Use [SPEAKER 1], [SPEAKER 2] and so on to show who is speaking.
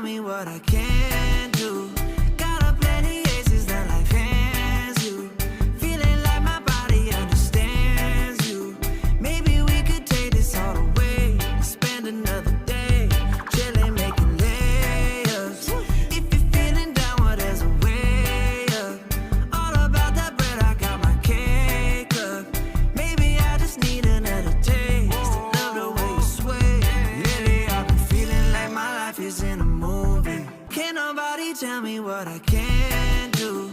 [SPEAKER 1] tell me what I can do. Got a plenty aces that life hands you. Feeling like my body understands you. Maybe we could take this all the way. Spend another day chilling, making layups. If you're feeling down, well, there's a way up. All about that bread, I got my cake up. Maybe I just need another taste. Love the way you sway. Lately I've been feeling like my life is in a movie. Can't nobody tell me what I can do.